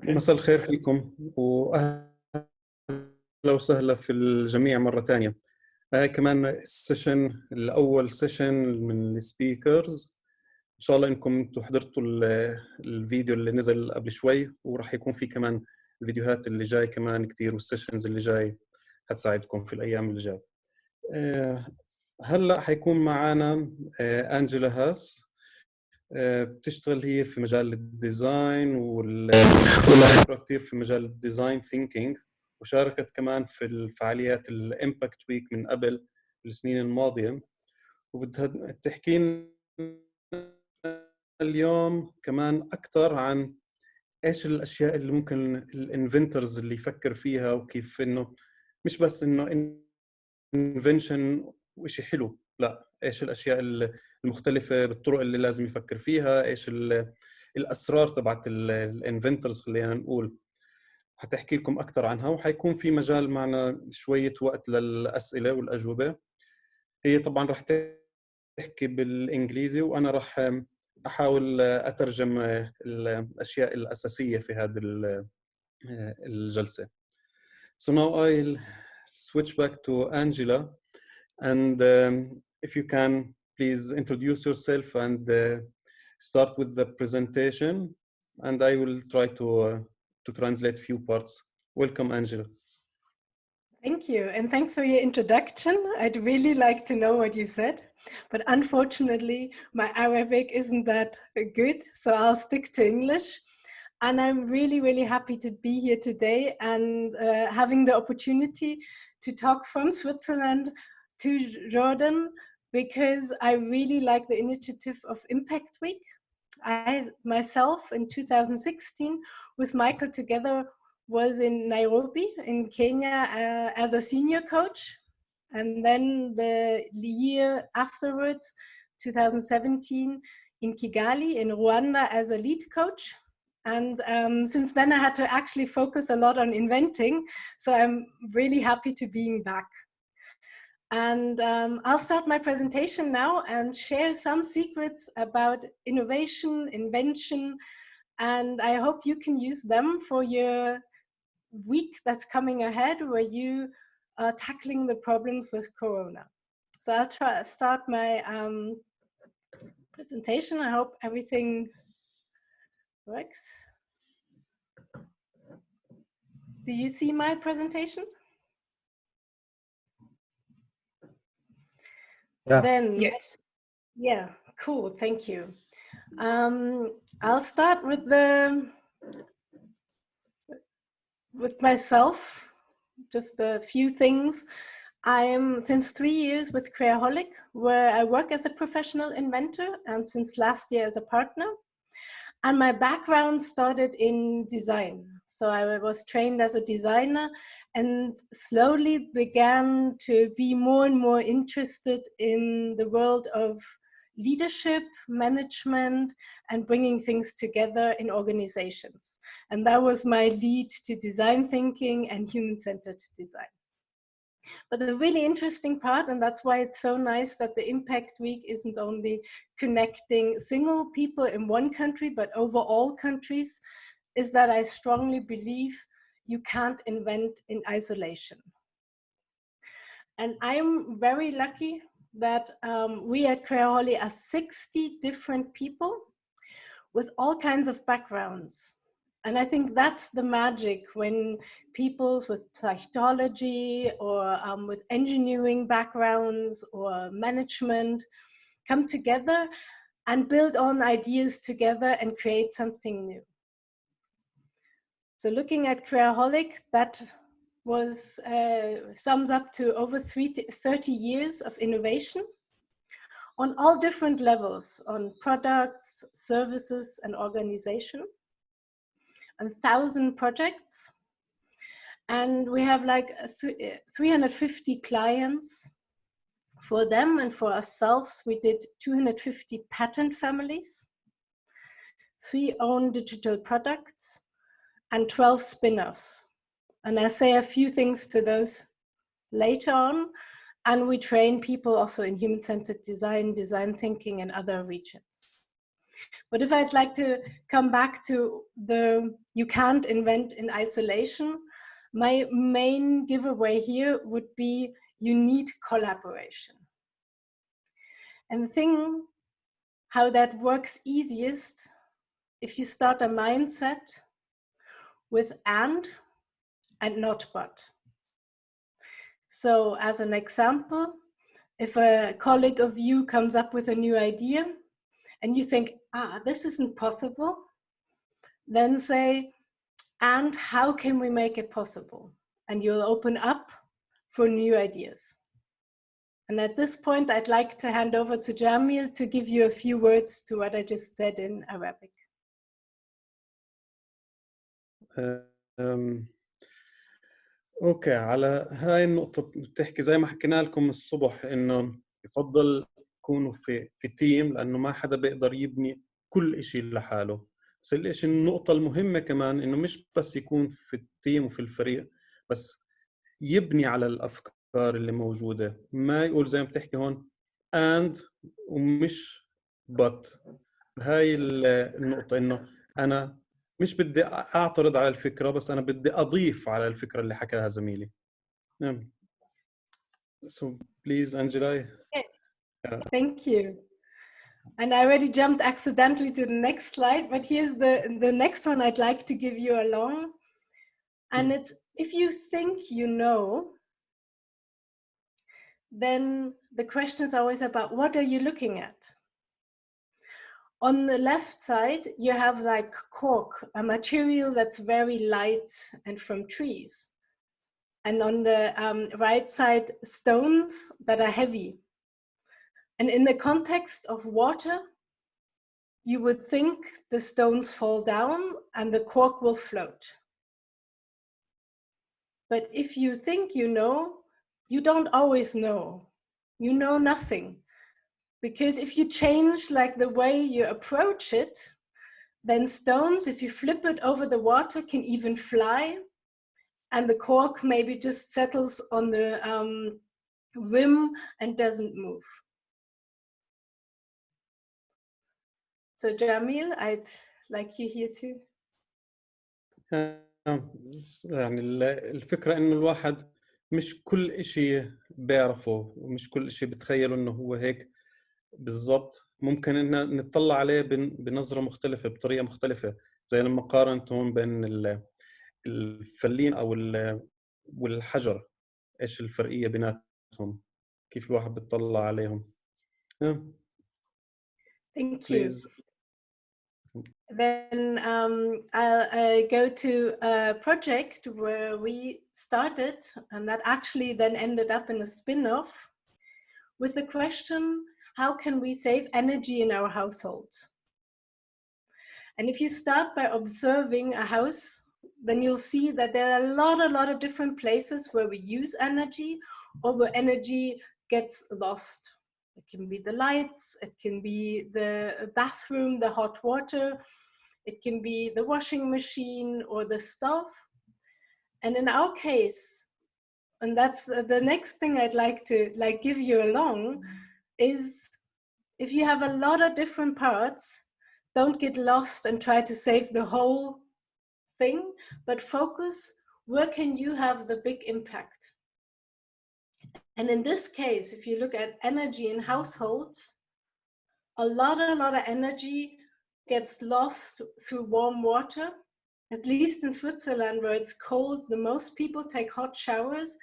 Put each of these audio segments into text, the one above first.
مساء الخير فيكم وأهلا وسهلا في الجميع مرة تانية. كمان السيشن الأول سيشن من السبيكرز. إن شاء الله إنكم انتوا حضرتوا الفيديو اللي نزل قبل شوي، وراح يكون في كمان الفيديوهات اللي جاي كمان كتير، والسيشنز اللي جاي هتساعدكم في الأيام اللي جاي. هلأ حيكون معنا أنجلا هاس. بتشتغل هي في مجال الديزاين والخبرة كتير في مجال الديزاين ثينكينج، وشاركت كمان في الفعاليات الامباكت ويك من قبل السنين الماضية، وبدها تحكي لنا اليوم كمان أكثر عن إيش الأشياء اللي ممكن الانفنترز اللي يفكر فيها، وكيف إنه مش بس إنه انفنشن وإشي حلو، لا، إيش الأشياء المختلفة بالطرق اللي لازم يفكر فيها، إيش الأسرار تبعت الانفنترز خلينا نقول. هتحكي لكم أكثر عنها، وحيكون في مجال معنا شوية وقت للأسئلة والأجوبة. هي طبعا رح تحكي بالإنجليزي، وأنا رح أحاول أترجم الأشياء الأساسية في هذه الجلسة. So now I'll switch back to Angela, and if you can please introduce yourself and start with the presentation, and I will try to translate few parts. Welcome, Angela. Thank you, and thanks for your introduction. I'd really like to know what you said, but unfortunately my Arabic isn't that good, so I'll stick to English. And I'm really, really happy to be here today and having the opportunity to talk from Switzerland to Jordan, because I really like the initiative of Impact Week. I myself in 2016 with Michael together was in Nairobi in Kenya as a senior coach, and then the year afterwards, 2017, in Kigali in Rwanda as a lead coach. And since then I had to actually focus a lot on inventing, so I'm really happy to being back. And I'll start my presentation now and share some secrets about innovation, invention, and I hope you can use them for your week that's coming ahead, where you are tackling the problems with Corona. So I'll start my presentation. I hope everything works. Do you see my presentation? Yeah. Then, Yes. Yeah, cool, thank you. I'll start with myself, just a few things. I am since 3 years with Creaholic, where I work as a professional inventor, and since last year as a partner. And my background started in design. So I was trained as a designer and slowly began to be more and more interested in the world of leadership, management, and bringing things together in organizations. And that was my lead to design thinking and human-centered design. But the really interesting part, and that's why it's so nice that the Impact Week isn't only connecting single people in one country, but over all countries, is that I strongly believe you can't invent in isolation. And I'm very lucky that we at Creaholic are 60 different people with all kinds of backgrounds. And I think that's the magic, when people with psychology or with engineering backgrounds or management come together and build on ideas together and create something new. So looking at Creaholic, that was sums up to over 30 years of innovation on all different levels, on products, services, and organization. 1,000 projects, and we have like 350 clients. For them and for ourselves, we did 250 patent families, 3 own digital products, and 12 spin-offs. And I'll say a few things to those later on. And we train people also in human-centered design, design thinking, and other regions. But if I'd like to come back to the you can't invent in isolation, my main giveaway here would be you need collaboration. And the thing, how that works easiest, if you start a mindset with and not but. So as an example, if a colleague of you comes up with a new idea and you think, this isn't possible, then say, and how can we make it possible? And you'll open up for new ideas. And at this point, I'd like to hand over to Jamil to give you a few words to what I just said in Arabic. اوكي، على هاي النقطة بتحكي زي ما حكينا لكم الصبح انه يفضل تكونوا في تيم، لانه ما حدا بيقدر يبني كل إشي لحاله. بس الإشي النقطة المهمة كمان انه مش بس يكون في التيم وفي الفريق، بس يبني على الافكار اللي موجودة، ما يقول زي ما بتحكي هون and ومش but. هاي النقطة انه انا مش بدي اعترض على الفكرة، بس انا بدي اضيف على الفكرة اللي حكاها زميلي. نعم. So please Angela. Thank you. And I already jumped accidentally to the next slide, but here's the next one I'd like to give you along. And it's, if you think you know, then the question is always about what are you looking at? On the left side, you have like cork, a material that's very light and from trees. And on the right side, stones that are heavy. And in the context of water, you would think the stones fall down and the cork will float. But if you think you know, you don't always know. You know nothing. Because if you change like the way you approach it, then stones, if you flip it over the water, can even fly. And the cork maybe just settles on the rim and doesn't move. So Jamil, I'd like you here too. يعني الفكرة إنه الواحد مش كل إشي بيعرفه ومش كل إشي بتخيله إنه هو هيك بالضبط. ممكن إن نطلع عليه بنظرة مختلفة، بطريقة مختلفة، زي لما قارنتهم بين الفلين أو والحجر، إيش الفرقية بيناتهم، كيف الواحد بيطلع عليهم. Thank Please. you. Then I'll go to a project where we started, and that actually then ended up in a spin-off with the question, how can we save energy in our households? And if you start by observing a house, then you'll see that there are a lot of different places where we use energy or where energy gets lost. It can be the lights, it can be the bathroom, the hot water, it can be the washing machine or the stove. And in our case, and that's the next thing I'd like to give you along, is if you have a lot of different parts, don't get lost and try to save the whole thing, but focus, where can you have the big impact? And in this case, if you look at energy in households, a lot of energy gets lost through warm water. At least in Switzerland, where it's cold, the most people take hot showers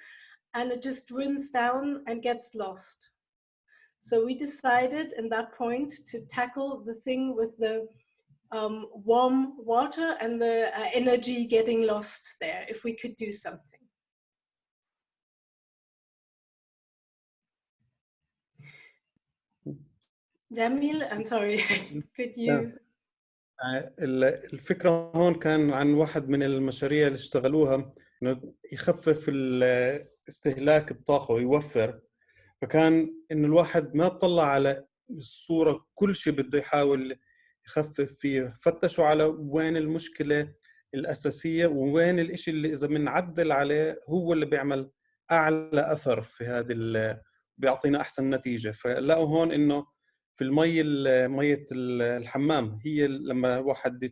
and it just runs down and gets lost. So we decided in that point to tackle the thing with the warm water and the energy getting lost there, if we could do something. Jamil, I'm sorry, could you? الفكرة هون كان عن واحد من المشاريع اللي اشتغلوها إنه يخفف استهلاك الطاقة ويوفر. فكان إنه الواحد ما تطلع على الصورة كل شيء بده يحاول يخفف فيه، فتشوا على وين المشكلة الأساسية ووين الإشي اللي إذا بنعدل عليه هو اللي بيعمل أعلى أثر في هذه بيعطينا أحسن نتيجة. فلقوا هون إنه في مية الحمام، هي لما واحد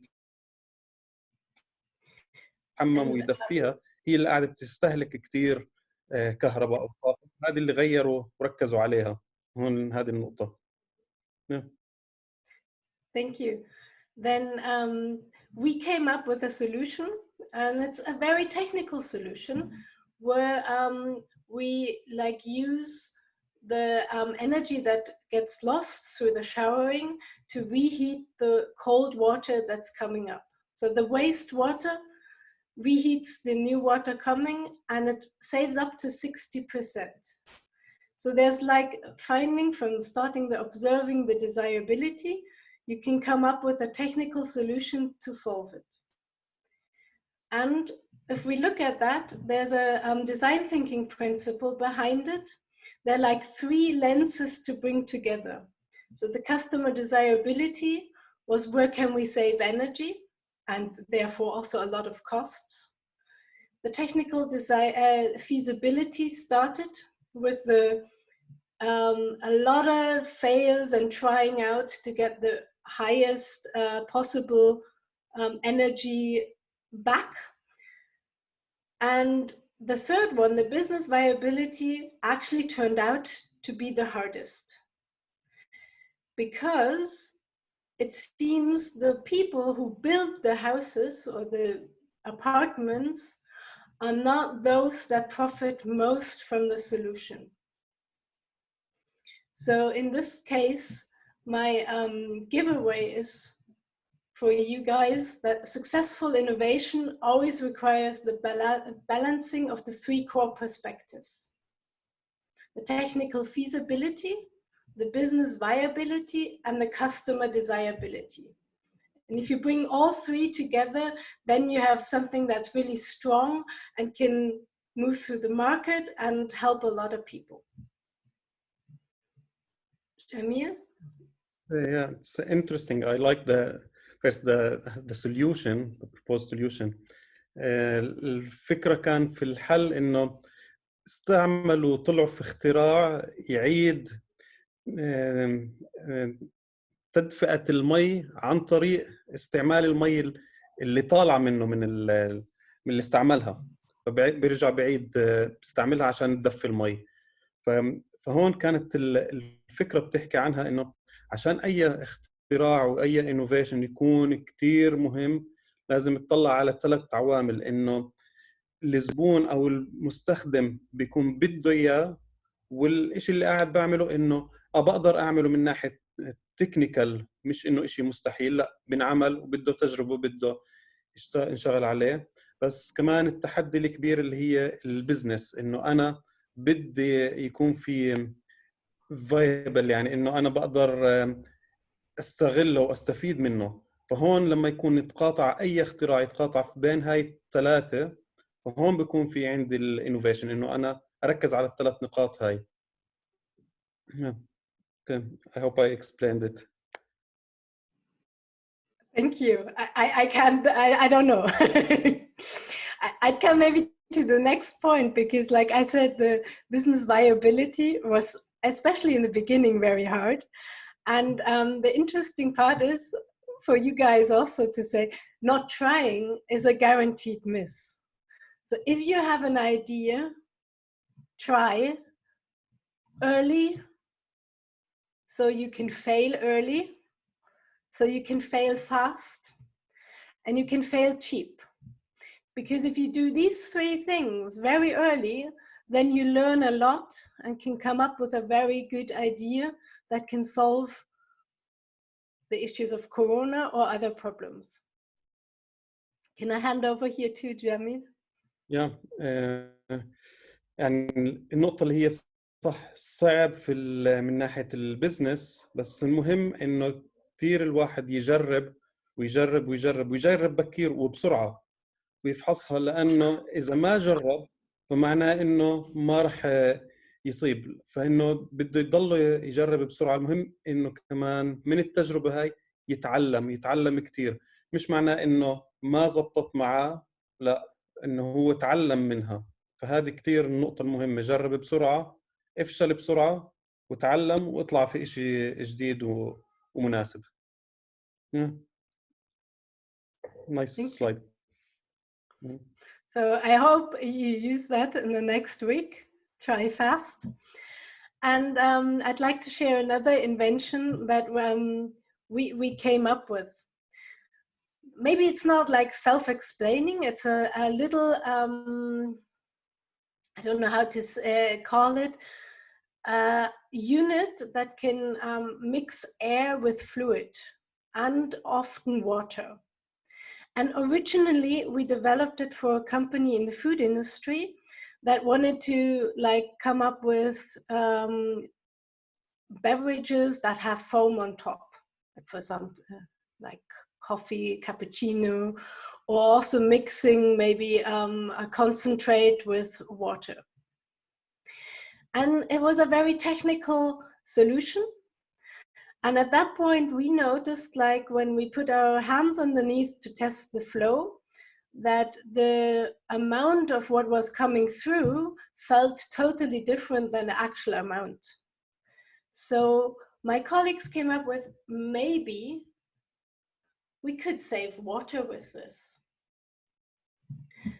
يتحمم And ويدفيها هي اللي قاعدة بتستهلك كتير كهرباء أو طاقة. هذه اللي غيروا وركزوا عليها هون، هذه النقطة. yeah. thank you. Then we came up with a solution, and it's a very technical solution where we like use the energy that gets lost through the showering to reheat the cold water that's coming up. So the wastewater reheats the new water coming, and it saves up to 60%. So there's like finding from starting the observing the desirability, you can come up with a technical solution to solve it. And if we look at that, there's a design thinking principle behind it. There are like 3 lenses to bring together. So the customer desirability was, where can we save energy, and therefore also a lot of costs. The technical feasibility started with a lot of fails and trying out to get the highest possible energy back. And the third one, the business viability, actually turned out to be the hardest, because it seems the people who build the houses or the apartments are not those that profit most from the solution. So in this case, my giveaway is for you guys that successful innovation always requires the balancing of the 3 core perspectives: the technical feasibility, the business viability, and the customer desirability. And if you bring all 3 together, then you have something that's really strong and can move through the market and help a lot of people. Jamil? Yeah, it's interesting. I like the solution, the proposed solution. الفكرة كان في الحل إنه استعملوا، طلعوا في اختراع يعيد تدفئة المي عن طريق استعمال المي اللي طالعة منه من اللي استعملها، فبيرجع بعيد بيستعملها عشان تدفي المي. فهون كانت الفكرة بتحكي عنها إنه عشان أي اختراع وأي انوفيشن يكون كتير مهم لازم تطلع على 3 عوامل: إنه الزبون أو المستخدم بيكون بده إياه، والإشي اللي قاعد بعمله إنه بقدر أعمله من ناحية تكنيكال، مش إنه إشي مستحيل، لا بنعمل وبده تجربة وبده انشغل عليه. بس كمان التحدي الكبير اللي هي البزنس، إنه أنا بدي يكون في فايبل، يعني إنه أنا بقدر استغله واستفيد منه. فهون لما يكون يتقاطع اي اختراع يتقاطع بين هاي ال3، فهون بيكون في عندي الانوفيشن، انه انا اركز على ال3 نقاط هاي. Okay. I hope I explained it. Thank you. I can't, I don't know. I'd come maybe to the next point, because like I said, the business viability was, especially in the beginning, very hard. And the interesting part is for you guys also to say, not trying is a guaranteed miss. So if you have an idea, try early, so you can fail early, so you can fail fast, and you can fail cheap. Because if you do these 3 things very early, then you learn a lot and can come up with a very good idea that can solve the issues of Corona or other problems. Can I hand over here to Jamil? Yeah. يعني النقطة اللي هي صح، صعب في من ناحية البزنس، بس المهم إنه كتير الواحد يجرب ويجرب ويجرب ويجرب بكير وبسرعة ويفحصها، لأنه إذا ما جرب فمعناه إنه ما رح يصيب. فإنه بده يضل يجرب بسرعة. المهم إنه كمان من التجربة هاي يتعلم كتير. مش معناه إنه ما زبطت معاه، لا، إنه هو تعلم منها. فهذه كتير النقطة المهمة: جرب بسرعة، افشل بسرعة، وتعلم واطلع في إشي جديد ومناسب. Nice Thank you. slide. So I hope you use that in the next week. Try fast. And I'd like to share another invention that we came up with. Maybe it's not like self-explaining. It's a little, I don't know how to call it, unit that can mix air with fluid and often water. And originally we developed it for a company in the food industry that wanted to like come up with beverages that have foam on top, like for some like coffee, cappuccino, or also mixing maybe a concentrate with water. And it was a very technical solution. And at that point, we noticed, like when we put our hands underneath to test the flow, that the amount of what was coming through felt totally different than the actual amount. So my colleagues came up with, maybe we could save water with this.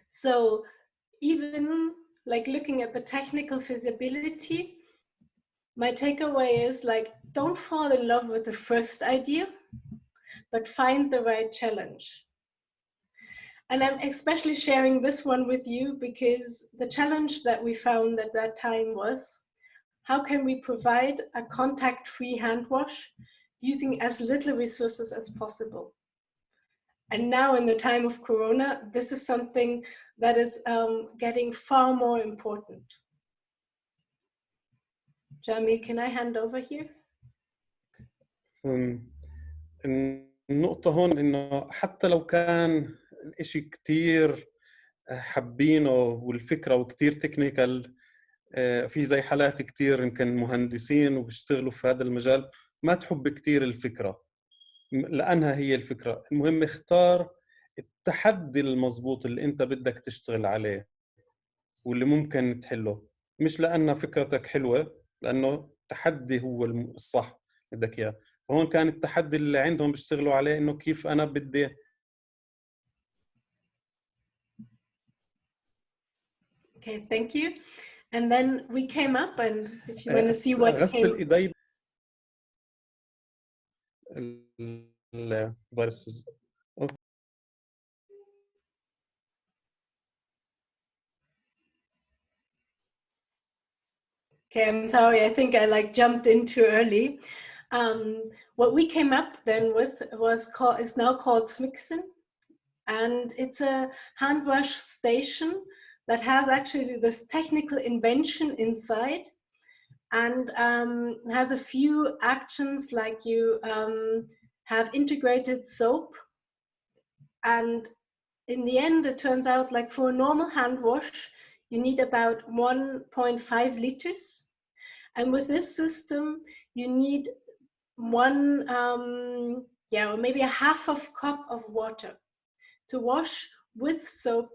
So even like looking at the technical feasibility, my takeaway is like, don't fall in love with the first idea, but find the right challenge. And I'm especially sharing this one with you because the challenge that we found at that time was, how can we provide a contact-free hand wash using as little resources as possible? And now in the time of Corona, this is something that is getting far more important. Jamil, can I hand over here? النقطة هون إنه حتى لو كان الإشي كتير حابينه والفكرة وكتير تكنيكال، في زي حالات كتير يمكن مهندسين وبيشتغلوا في هذا المجال ما تحب كتير الفكرة لأنها هي الفكرة. المهم اختار التحدي المضبوط اللي أنت بدك تشتغل عليه واللي ممكن تحله، مش لأن فكرتك حلوة، لأنه التحدي هو الصح بدك إياه. وهون كان التحدي اللي عندهم بيشتغلوا عليه إنه كيف أنا بدي Okay, thank you. And then we came up, and if you want to see what أغسل came... إيدي الفيروسز. Okay, I'm sorry, I think I like jumped in too early. What we came up then with is now called Smixen, and it's a hand wash station that has actually this technical invention inside, and has a few actions, like you have integrated soap, and in the end it turns out like for a normal hand wash you need about 1.5 liters. And with this system, you need or maybe a half of cup of water to wash with soap,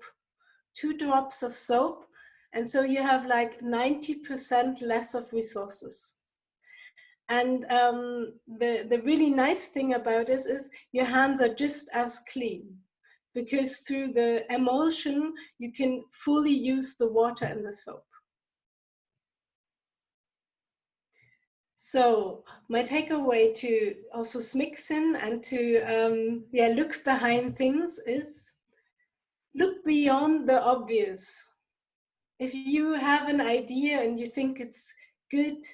2 drops of soap. And so you have like 90% less of resources. And the really nice thing about this is your hands are just as clean, because through the emulsion, you can fully use the water and the soap. So my takeaway to also Smixen and to look behind things is, look beyond the obvious. If you have an idea and you think it's good,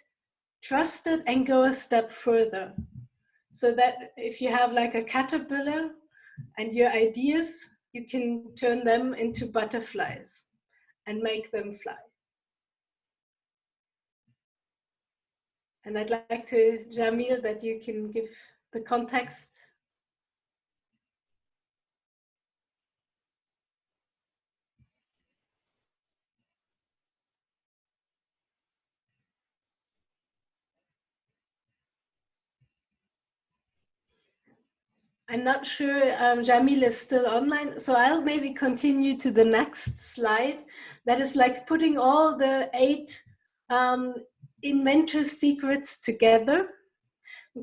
trust it and go a step further. So that if you have like a caterpillar and your ideas, you can turn them into butterflies and make them fly. And I'd like to, Jamil, that you can give the context. I'm not sure Jamil is still online, so I'll maybe continue to the next slide. That is like putting all the 8 Inventor secrets together,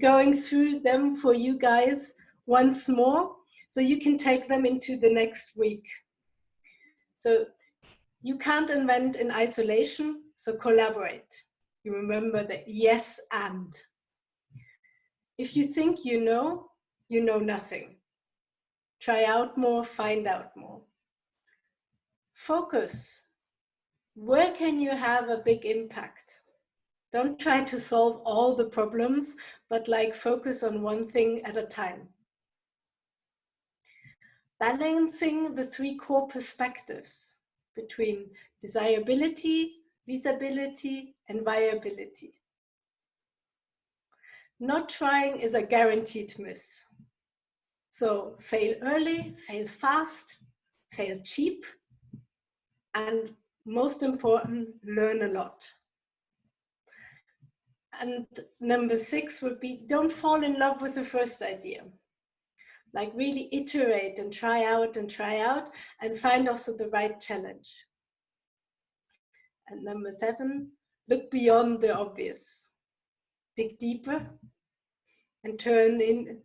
going through them for you guys once more, so you can take them into the next week. So you can't invent in isolation, so collaborate. You remember the yes and. If you think you know nothing. Try out more, find out more. Focus. Where can you have a big impact? Don't try to solve all the problems, but like focus on one thing at a time. Balancing the 3 core perspectives between desirability, feasibility, and viability. Not trying is a guaranteed miss. So fail early, fail fast, fail cheap, and most important, learn a lot. And number 6 would be, don't fall in love with the first idea. Like really iterate and try out and find also the right challenge. And number 7, look beyond the obvious. Dig deeper and turn in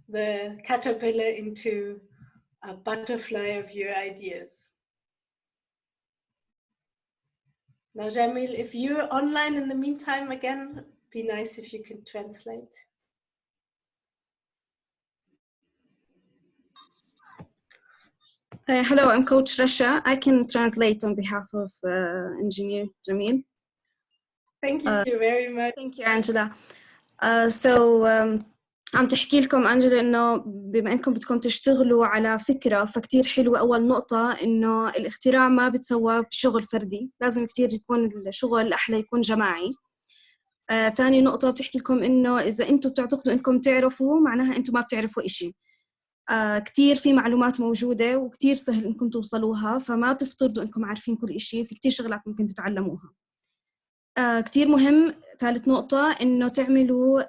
the caterpillar into a butterfly of your ideas. Now, Jamil, if you're online in the meantime, again, be nice if you can translate. Hello, I'm Coach Rasha. I can translate on behalf of Engineer Jamil. Thank you very much. Thank you, Angela. عم تحكي لكم أنجلا إنه بما إنكم بدكم تشتغلوا على فكرة فكتير حلوة. أول نقطة إنه الاختراع ما بتسوى بشغل فردي، لازم كتير يكون الشغل أحلى يكون جماعي. تاني نقطة بتحكي لكم إنه إذا أنتم بتعتقدوا إنكم تعرفوا معناها أنتم ما بتعرفوا إشي. كتير في معلومات موجودة وكتير سهل إنكم توصلوها، فما تفترضوا إنكم عارفين كل إشي، في كتير شغلات ممكن تتعلموها. كتير مهم. ثالث نقطة إنه تعملوا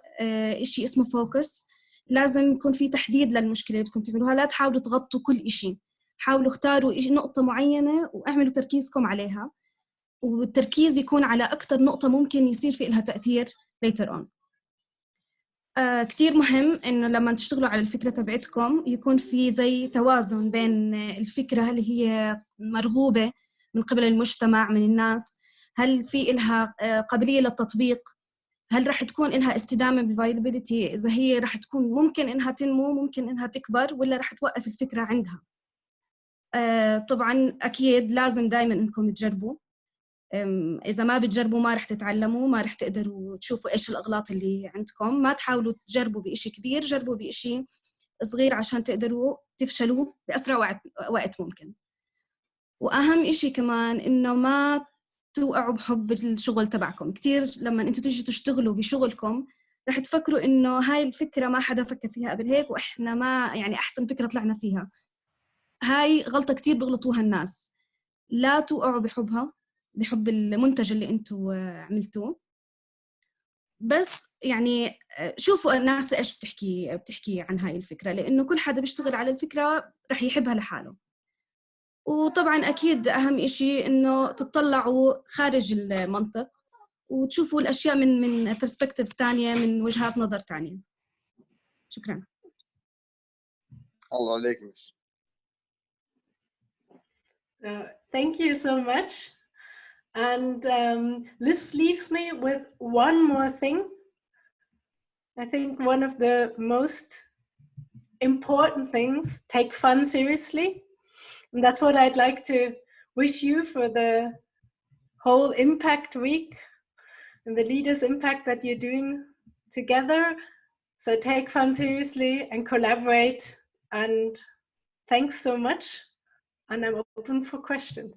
إشي اسمه فوكس. لازم يكون في تحديد للمشكلة اللي بدكم تعملوها، لا تحاولوا تغطوا كل إشي، حاولوا اختاروا نقطة معينة واعملوا تركيزكم عليها، والتركيز يكون على أكتر نقطة ممكن يصير في لها تأثير later on. كتير مهم إنه لما تشتغلوا على الفكرة تبعتكم يكون في زي توازن بين الفكرة هل هي مرغوبة من قبل المجتمع من الناس، هل في إلها قابلية للتطبيق، هل رح تكون إلها استدامة بالفايلابيليتي، إذا هي رح تكون ممكن إنها تنمو، ممكن إنها تكبر، ولا رح توقف الفكرة عندها. طبعاً أكيد لازم دايماً إنكم تجربوا. إذا ما بتجربوا ما رح تتعلموا، ما رح تقدروا تشوفوا إيش الأغلاط اللي عندكم. ما تحاولوا تجربوا بإشي كبير، جربوا بإشي صغير عشان تقدروا تفشلوا بأسرع وقت ممكن. وأهم إشي كمان إنه ما توقعوا بحب الشغل تبعكم. كتير لما أنتوا تيجوا تشتغلوا بشغلكم رح تفكروا إنه هاي الفكرة ما حدا فكر فيها قبل هيك وإحنا ما يعني أحسن فكرة طلعنا فيها. هاي غلطة كتير بغلطوها الناس. لا توقعوا بحب المنتج اللي أنتوا عملتوه، بس يعني شوفوا الناس إيش بتحكي عن هاي الفكرة، لأنه كل حدا بيشتغل على الفكرة رح يحبها لحاله. وطبعاً أكيد أهم إشي إنه تطلعوا خارج المنطق وتشوفوا الأشياء من perspectives تانية، من وجهات نظر تانية. شكراً. الله عليك مش. Thank you so much. And this leaves me with one more thing. I think one of the most important things, take fun seriously. And that's what I'd like to wish you for the whole Impact Week and the Leaders Impact that you're doing together. So take fun seriously and collaborate. And thanks so much. And I'm open for questions.